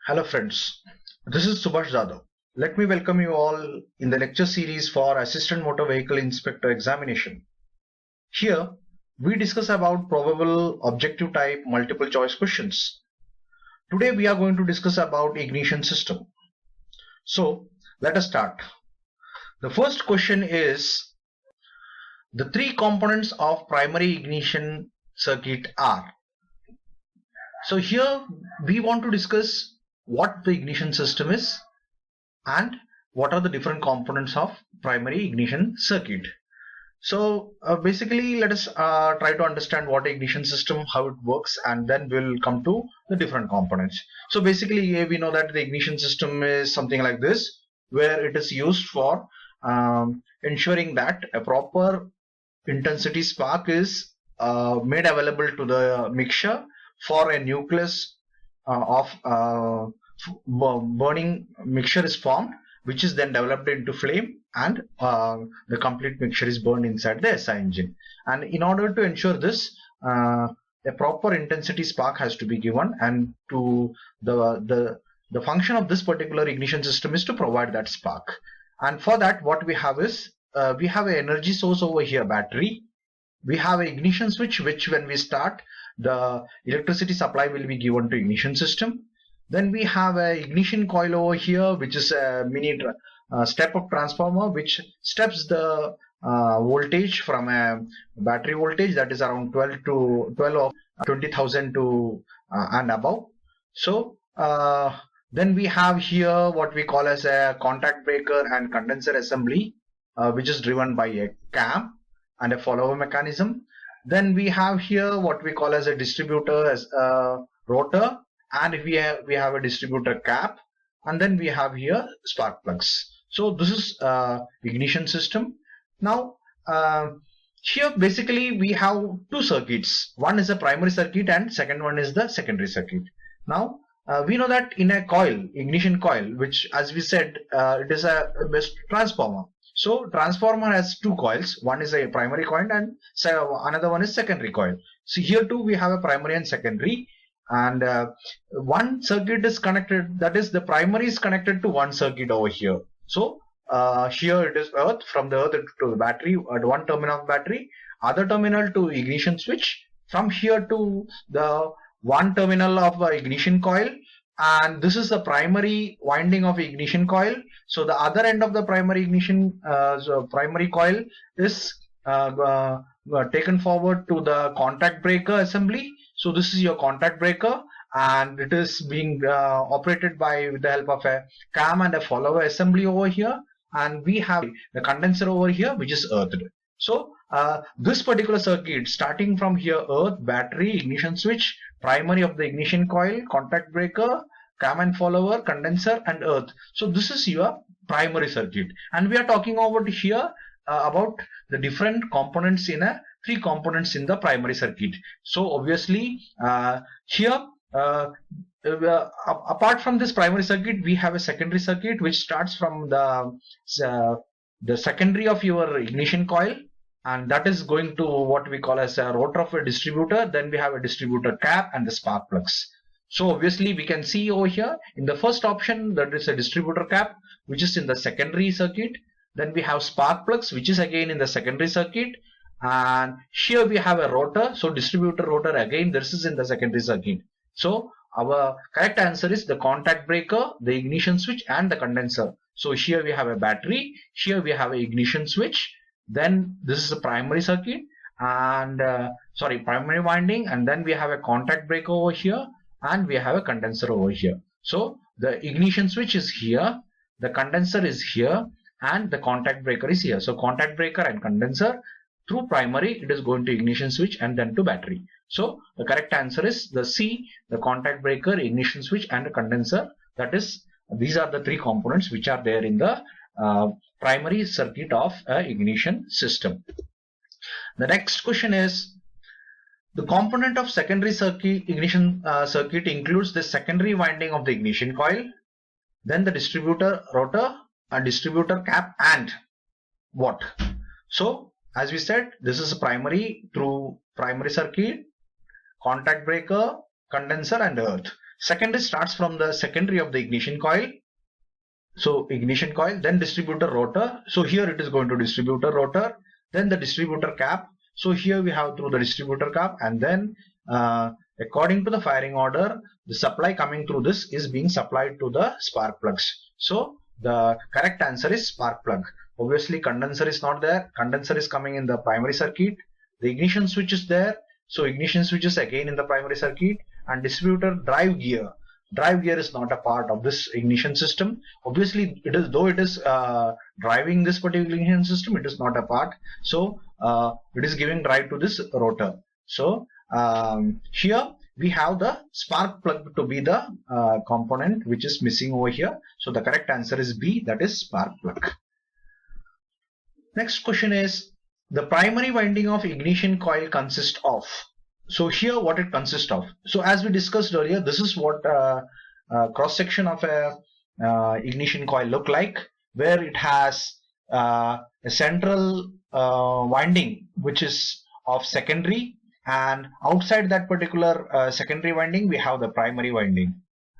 Hello friends, this is Subhash Jadhav. Let me welcome you all in the lecture series for Assistant Motor Vehicle Inspector Examination. Here, we discuss about probable objective type multiple choice questions. Today we are going to discuss about ignition system. So, let us start. The first question is, the three components of primary ignition circuit are. So here we want to discuss what the ignition system is and what are the different components of primary ignition circuit. So basically let us try to understand what ignition system, how it works, and then we'll come to the different components. So basically we know that the ignition system is something like this, where it is used for ensuring that a proper intensity spark is made available to the mixture for a nucleus of burning mixture is formed, which is then developed into flame, and the complete mixture is burned inside the SI engine. And in order to ensure this, a proper intensity spark has to be given, and to the function of this particular ignition system is to provide that spark. And for that, what we have is we have an energy source over here, battery. We have an ignition switch, which when we start, the electricity supply will be given to ignition system. Then we have a ignition coil over here, which is a mini step-up transformer, which steps the voltage from a battery voltage that is around 12 or 20,000 to and above. So then we have here what we call as a contact breaker and condenser assembly, which is driven by a cam and a follower mechanism. Then we have here what we call as a distributor, as a rotor, and we have a distributor cap, and then we have here spark plugs. So this is ignition system. Now here basically we have two circuits. One is a primary circuit and second one is the secondary circuit. Now we know that in a coil, ignition coil, which as we said it is a transformer. So transformer has two coils. One is a primary coil and another one is secondary coil. So here too we have a primary and secondary, and one circuit is connected, that is the primary is connected to one circuit over here. So here it is earth, from the earth to the battery at one terminal of battery, other terminal to ignition switch, from here to the one terminal of ignition coil, and this is the primary winding of ignition coil. So the other end of the primary ignition primary coil is taken forward to the contact breaker assembly. So this is your contact breaker, and it is being operated with the help of a cam and a follower assembly over here, and we have the condenser over here, which is earthed. So this particular circuit, starting from here, earth, battery, ignition switch, primary of the ignition coil, contact breaker, cam and follower, condenser, and earth. So this is your primary circuit, and we are talking over here about the different components in three components in the primary circuit. So obviously here apart from this primary circuit, we have a secondary circuit which starts from the secondary of your ignition coil, and that is going to what we call as a rotor of a distributor. Then we have a distributor cap and the spark plugs. So obviously we can see over here in the first option that is a distributor cap, which is in the secondary circuit. Then we have spark plugs, which is again in the secondary circuit, and here we have a rotor. So distributor rotor, again this is in the secondary circuit. So our correct answer is the contact breaker, the ignition switch, and the condenser. So here we have a battery, here we have a ignition switch, then this is a primary circuit, and primary winding, and then we have a contact breaker over here, and we have a condenser over here. So the ignition switch is here, the condenser is here, and the contact breaker is here. So contact breaker and condenser, through primary it is going to ignition switch and then to battery. So the correct answer is the C, the contact breaker, ignition switch, and the condenser. That is, these are the three components which are there in the primary circuit of ignition system. The next question is, the component of secondary circuit ignition circuit includes the secondary winding of the ignition coil, then the distributor rotor, a distributor cap, and what? So as we said, this is a primary through primary circuit, contact breaker, condenser, and earth. Secondary starts from the secondary of the ignition coil. So ignition coil, then distributor rotor. So here it is going to distributor rotor, then the distributor cap. So here we have through the distributor cap, and then according to the firing order, the supply coming through this is being supplied to the spark plugs. So the correct answer is spark plug. Obviously condenser is not there. Condenser is coming in the primary circuit. The ignition switch is there. So ignition switch is again in the primary circuit, and distributor drive gear. Drive gear is not a part of this ignition system. Obviously it is, though it is driving this particular ignition system, it is not a part. So it is giving drive to this rotor. So here we have the spark plug to be the component which is missing over here. So the correct answer is B, that is spark plug. Next question is, the primary winding of ignition coil consists of. So here what it consists of. So as we discussed earlier, this is what cross section of a ignition coil look like, where it has a central winding which is of secondary, and outside that particular secondary winding we have the primary winding,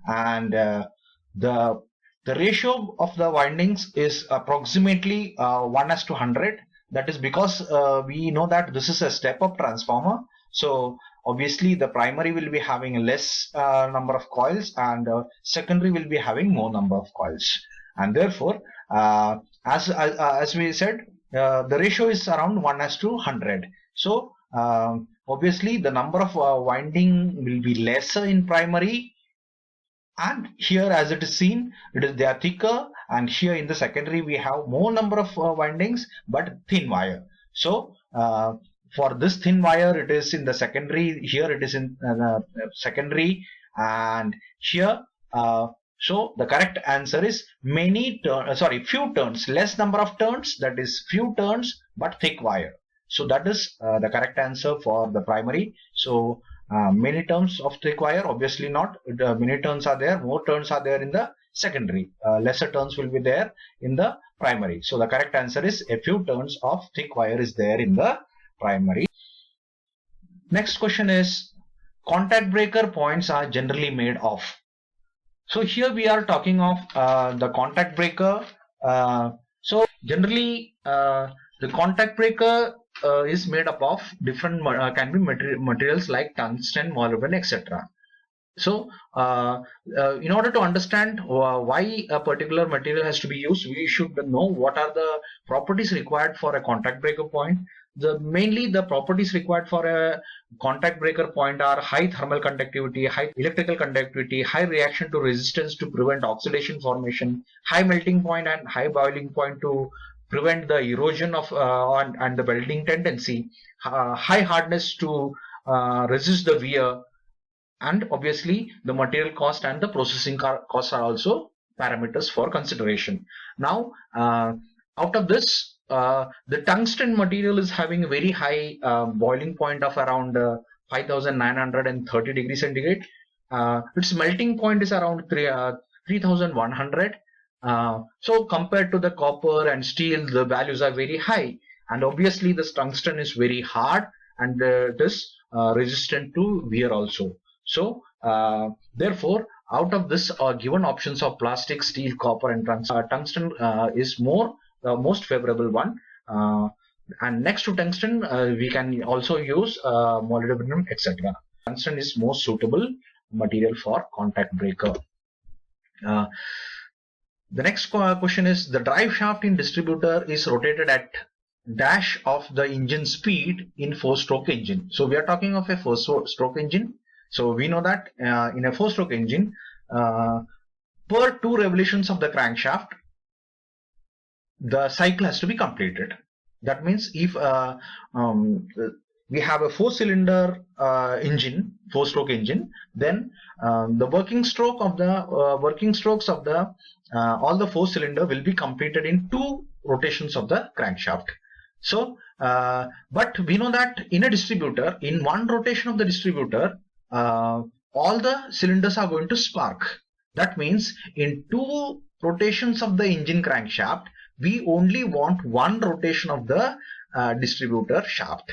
and the ratio of the windings is approximately 1:100. That is because we know that this is a step-up transformer. So obviously the primary will be having less number of coils, and secondary will be having more number of coils, and therefore as we said, the ratio is around 1:100. So obviously the number of winding will be lesser in primary, and here as it is seen, they are thicker, and here in the secondary we have more number of windings but thin wire. So for this thin wire, it is in the secondary. Here it is in secondary, and here so the correct answer is few turns, less number of turns, that is few turns but thick wire. So that is the correct answer for the primary. So many turns of thick wire, obviously not. Many turns are there, more turns are there in the secondary. Lesser turns will be there in the primary. So the correct answer is a few turns of thick wire is there in the primary. Next question is, contact breaker points are generally made of. So here we are talking of the contact breaker. So generally the contact breaker is made up of different can be materials like tungsten, molybdenum, etc. So in order to understand why a particular material has to be used, we should know what are the properties required for a contact breaker point. Mainly the properties required for a contact breaker point are high thermal conductivity, high electrical conductivity, high reaction to resistance to prevent oxidation formation, high melting point and high boiling point to prevent the erosion of and the welding tendency, high hardness to resist the wear, and obviously the material cost and the processing costs are also parameters for consideration. Now out of this, the tungsten material is having a very high boiling point of around 5930 degrees centigrade. Its melting point is around 3100. So compared to the copper and steel, the values are very high, and obviously this tungsten is very hard, and it is resistant to wear also. So therefore out of this given options of plastic, steel, copper and tungsten is most favorable one, and next to tungsten we can also use molybdenum, etc. Tungsten is most suitable material for contact breaker. The next question is, the drive shaft in distributor is rotated at dash of the engine speed in 4-stroke engine. So we are talking of a 4-stroke engine. So we know that in a 4-stroke engine, per 2 revolutions of the crankshaft, the cycle has to be completed. That means if we have a 4-cylinder engine, 4-stroke engine, then the working strokes of the all the 4-cylinder will be completed in 2 rotations of the crankshaft. So but we know that in a distributor, in 1 rotation of the distributor, all the cylinders are going to spark. That means in 2 rotations of the engine crankshaft, we only want 1 rotation of the distributor shaft.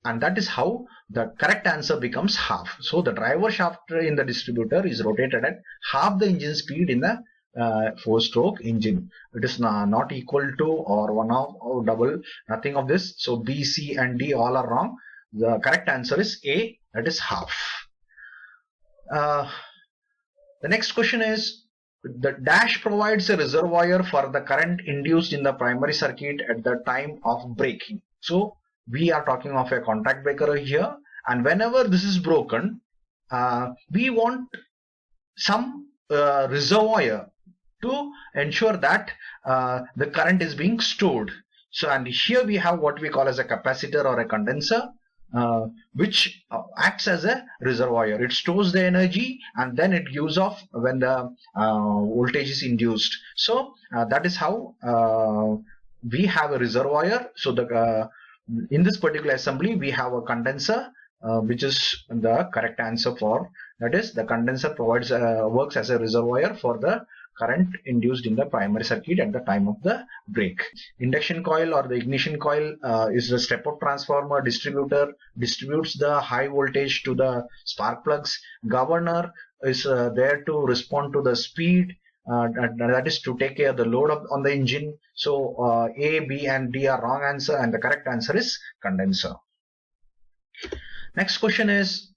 and that is how the correct answer becomes half. So the driver shaft in the distributor is rotated at half the engine speed in the 4-stroke engine. It is not equal to or 1 of or double, nothing of this. So B, C and D all are wrong. The correct answer is A, that is half. The next question is, the dash provides a reservoir for the current induced in the primary circuit at the time of braking. So we are talking of a contact breaker here, and whenever this is broken, we want some reservoir to ensure that the current is being stored. So, and here we have what we call as a capacitor or a condenser, which acts as a reservoir. It stores the energy and then it gives off when the voltage is induced. So that is how we have a reservoir. So the in this particular assembly we have a condenser, which is the correct answer for that. Is the condenser provides works as a reservoir for the current induced in the primary circuit at the time of the brake. Induction coil or the ignition coil is the step-up transformer. Distributor distributes the high voltage to the spark plugs. Governor is there to respond to the speed, that is to take care of the load on the engine. So A, B and D are wrong answer, and the correct answer is condenser. Next question is,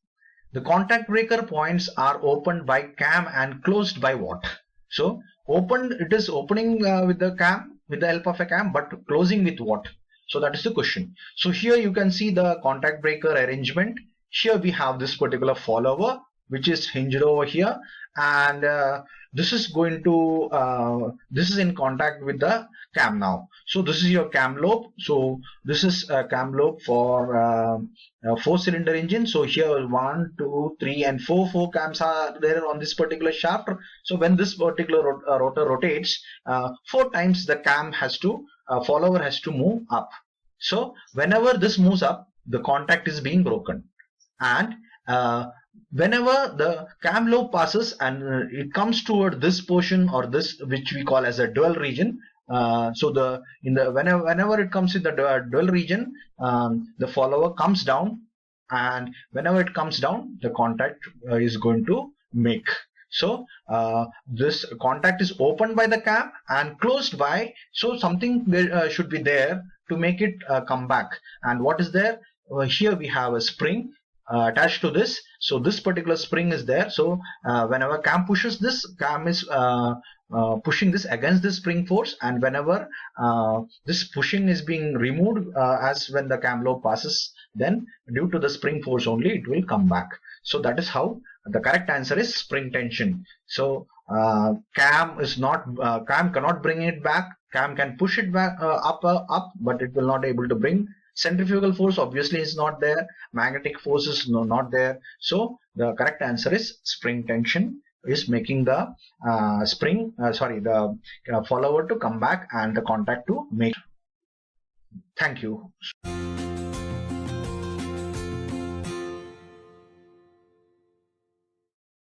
the contact breaker points are opened by cam and closed by what? So opened, it is opening with the cam, with the help of a cam, but closing with what? So that is the question. So here you can see the contact breaker arrangement. Here we have this particular follower which is hinged over here, and this is going to this is in contact with the cam now. So this is your cam lobe. So this is a cam lobe for a 4-cylinder engine. So here 1, 2, 3 and 4 cams are there on this particular shaft. So when this particular rotor rotates 4 times, the cam has to follower has to move up. So whenever this moves up, the contact is being broken, and whenever the cam lobe passes and it comes toward this portion or this, which we call as a dual region. So the whenever it comes in the dual region, the follower comes down, and whenever it comes down, the contact is going to make. So this contact is opened by the cam and closed by, so something should be there to make it come back. And what is there? Here we have a spring attached to this. So this particular spring is there. So whenever cam pushes this, cam is pushing this against the spring force, and whenever this pushing is being removed as when the cam lobe passes, then due to the spring force only it will come back. So that is how the correct answer is spring tension. So cam is not cam cannot bring it back. Cam can push it back up, but it will not able to bring. Centrifugal force obviously is not there. Magnetic force is not there. So the correct answer is spring tension is making the follower to come back and the contact to make. Thank you.